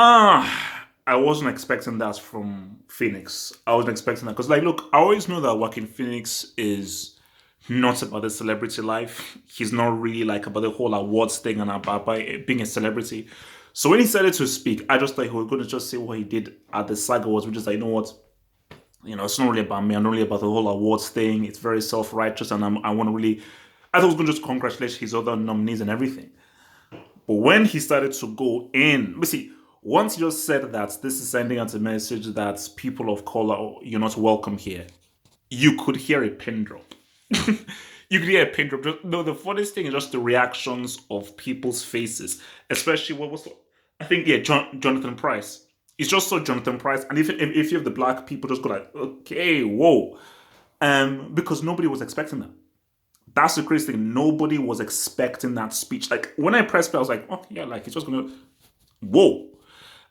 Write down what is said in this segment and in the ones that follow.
I wasn't expecting that from Phoenix. I wasn't expecting that because, like, look, I always know that Joaquin Phoenix is not about the celebrity life. He's not really like about the whole awards thing and about being a celebrity. So when he started to speak, I just thought he was going to just say what he did at the Saga Awards, which is like, you know what, it's not really about me. I'm not really about the whole awards thing. It's very self righteous, and I want to really. I thought he was going to just congratulate his other nominees and everything. But when he started to go in, but see, once he just said that this is sending out a message that people of color, you're not welcome here, you could hear a pin drop. You could hear a pin drop. No, the funniest thing is just the reactions of people's faces, especially I think, yeah, Jonathan Price. It's just so Jonathan Price, and if you have the black people, just go like, okay, whoa, because nobody was expecting that. That's the crazy thing. Nobody was expecting that speech. Like when I pressed play, I was like, oh yeah, like it's just gonna, whoa.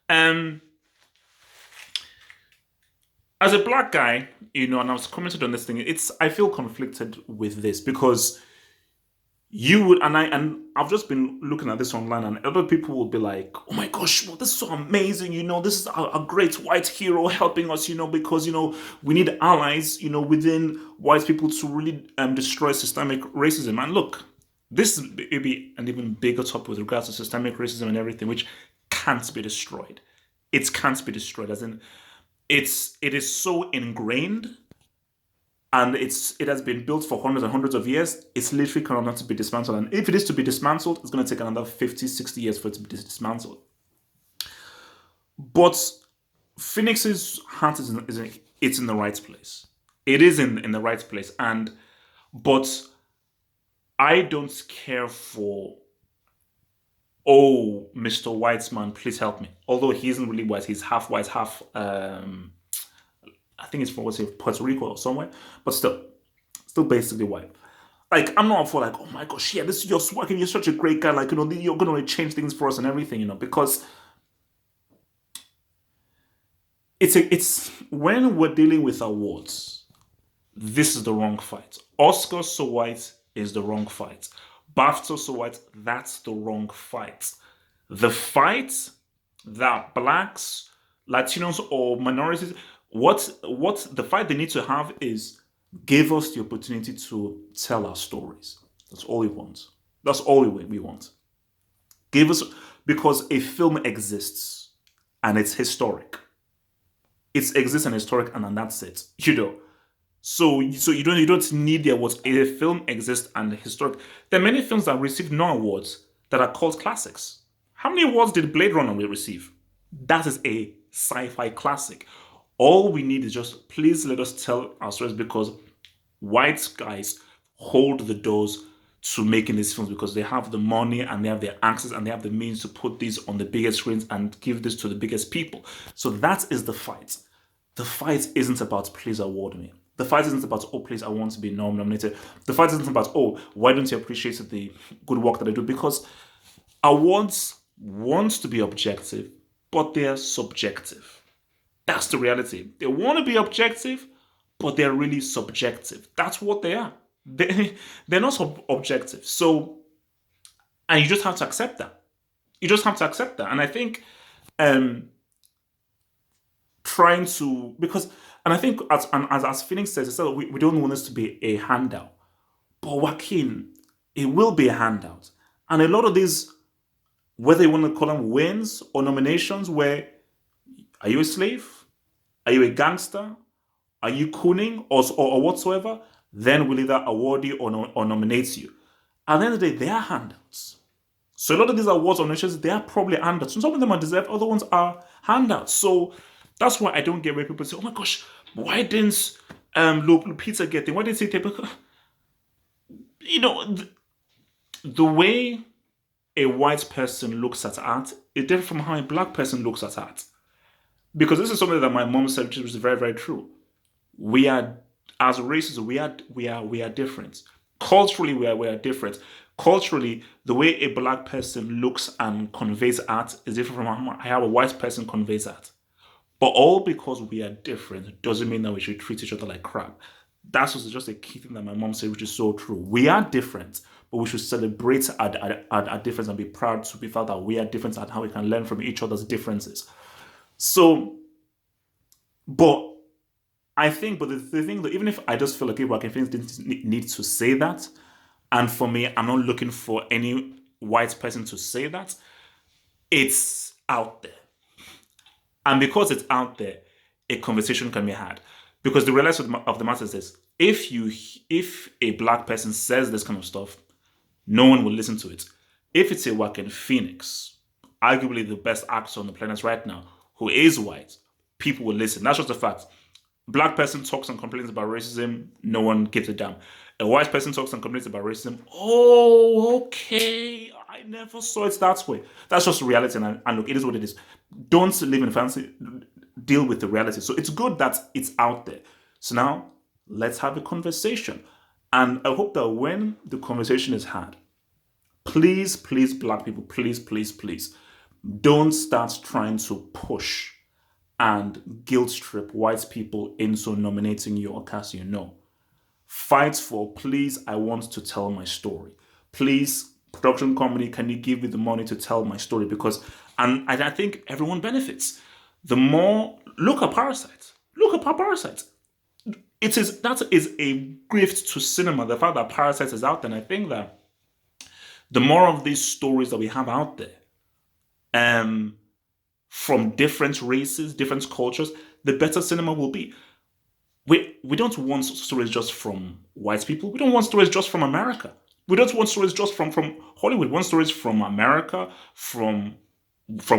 Um, as a black guy, and I was commented on this thing. I feel conflicted with this because you would, and I've just been looking at this online, and other people will be like, "Oh my gosh, well, this is so amazing! This is a great white hero helping us, because we need allies, within white people to really destroy systemic racism." And look, this is maybe an even bigger topic with regards to systemic racism and everything, which can't be destroyed. It can't be destroyed, as in it is so ingrained and it has been built for hundreds and hundreds of years. It's literally cannot to be dismantled, and if it is to be dismantled, it's going to take another 50, 60 years for it to be dismantled. But Phoenix's heart it's in the right place. It is in the right place, and but I don't care for, oh, Mr. Whiteman, please help me. Although he isn't really white, he's half white, half I think it's from, what's it, Puerto Rico or somewhere, but still basically white. Like I'm not for like, oh my gosh, yeah, this is your Joaquin, you're such a great guy, like you're gonna change things for us and everything, because it's when we're dealing with awards, this is the wrong fight. Oscar so white is the wrong fight. BAFTA so white, that's the wrong fight. The fight that blacks, Latinos, or minorities, what the fight they need to have is give us the opportunity to tell our stories. That's all we want. That's all we want. Give us, because a film exists and it's historic. It exists and historic, and that's it. So you don't need the awards. A film exists and historic. There are many films that receive no awards that are called classics. How many awards did Blade Runner receive? That is a sci-fi classic. All we need is just please let us tell our stories, because white guys hold the doors to making these films because they have the money and they have the access and they have the means to put these on the biggest screens and give this to the biggest people. So that is the fight. The fight isn't about please award me. The fight isn't about, oh, please, I want to be nominated. The fight isn't about, oh, why don't you appreciate the good work that I do? Because awards want to be objective, but they're subjective. That's the reality. They want to be objective, but they're really subjective. That's what they are. They're not objective. So, and you just have to accept that. You just have to accept that. And I think um, trying to, because, and I think as Phoenix says, we don't want this to be a handout. But Joaquin, it will be a handout. And a lot of these, whether you want to call them wins or nominations, where are you a slave? Are you a gangster? Are you cooning or whatsoever? Then we'll either award you or nominate you. At the end of the day, they are handouts. So a lot of these awards or nominations, they are probably handouts. Some of them are deserved, other ones are handouts. So that's why I don't get where people say, oh my gosh, why didn't Lupita get it? Why didn't he take it? The way a white person looks at art is different from how a black person looks at art. Because this is something that my mom said, which is very, very true. We are, as races, we are different. Culturally, we are different. Culturally, the way a black person looks and conveys art is different from how a white person conveys art. But all because we are different doesn't mean that we should treat each other like crap. That's just a key thing that my mom said, which is so true. We are different, but we should celebrate our difference and be proud to be felt that we are different and how we can learn from each other's differences. So, but I think, but the thing that even if I just feel like people, I can didn't need to say that, and for me, I'm not looking for any white person to say that. It's out there. And because it's out there, a conversation can be had. Because the reality of the matter is this: if a black person says this kind of stuff, no one will listen to it. If it's a Joaquin Phoenix, arguably the best actor on the planet right now, who is white, people will listen. That's just a fact. Black person talks and complains about racism, no one gives a damn. A white person talks and complains about racism, oh, okay, I never saw it that way. That's just reality, and look, it is what it is. Don't live in fancy, deal with the reality. So it's good that it's out there. So now, let's have a conversation. And I hope that when the conversation is had, please, please, black people, please, please, please, don't start trying to push and guilt trip white people into nominating you or casting you. No. Fight for, please, I want to tell my story. Please, production company, can you give me the money to tell my story? Because, and I think everyone benefits. The more, look at Parasite. Look at Parasite. That is a gift to cinema, the fact that Parasite is out there. And I think that the more of these stories that we have out there, from different races, different cultures, the better cinema will be. We don't want stories just from white people. We don't want stories just from America. We don't want stories just from Hollywood. We want stories from America, from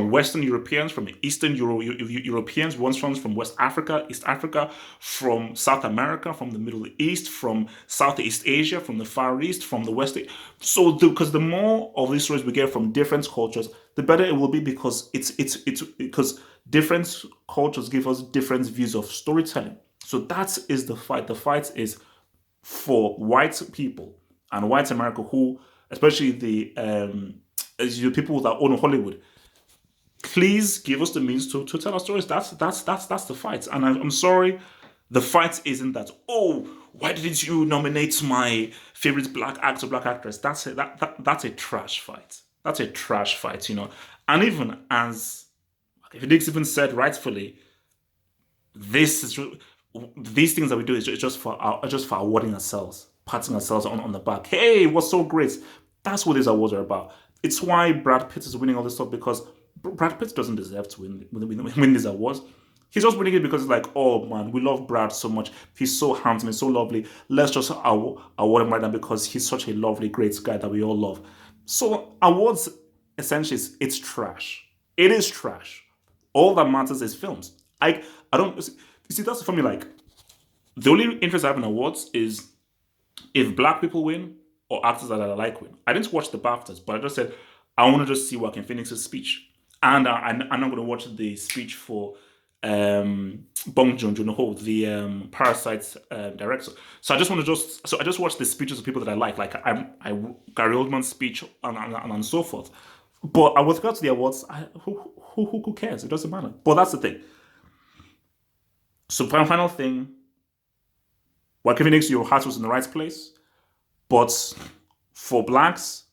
Western Europeans, from Eastern Europeans. We want stories from West Africa, East Africa, from South America, from the Middle East, from Southeast Asia, from the Far East, from the West. So, because the more of these stories we get from different cultures, the better it will be, because it's because different cultures give us different views of storytelling. So that is the fight. The fight is for white people and white America, who, especially the people that own Hollywood. Please give us the means to tell our stories. That's the fight. And I'm sorry, the fight isn't that, oh, why didn't you nominate my favorite black actor, black actress? That's a trash fight. That's a trash fight, And even as Felix even said rightfully, these things that we do is just for awarding ourselves, patting ourselves on the back. Hey, it was so great. That's what these awards are about. It's why Brad Pitt is winning all this stuff, because Brad Pitt doesn't deserve to win these awards. He's just winning it because it's like, oh man, we love Brad so much. He's so handsome, he's so lovely. Let's just award him right now because he's such a lovely, great guy that we all love. So awards, essentially, it's trash. It is trash. All that matters is films. I don't, you see, that's for me, like, the only interest I have in awards is if black people win or actors that I like win. I didn't watch the BAFTAs, but I just said, I want to just see Joaquin Phoenix's speech. And I'm not going to watch the speech for Bong Joon-ho, the Parasite director. So I just watched the speeches of people that I like Gary Oldman's speech and so forth. But with regard to the awards, who cares? It doesn't matter. But that's the thing. So final thing, Joaquin Phoenix, your heart was in the right place. But for blacks,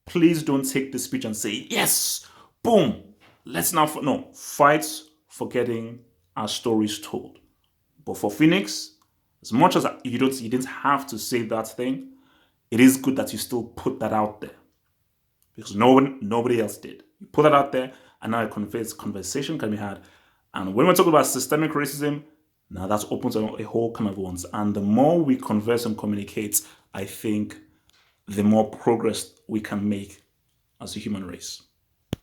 please don't take this speech and say, yes, boom, let's now, fight for getting our stories told. But for Phoenix, as much as you didn't have to say that thing, it is good that you still put that out there. Because nobody else did. You put that out there, and now a conversation can be had. And when we're talking about systemic racism, now that's open to a whole can of worms. And the more we converse and communicate, I think the more progress we can make as a human race.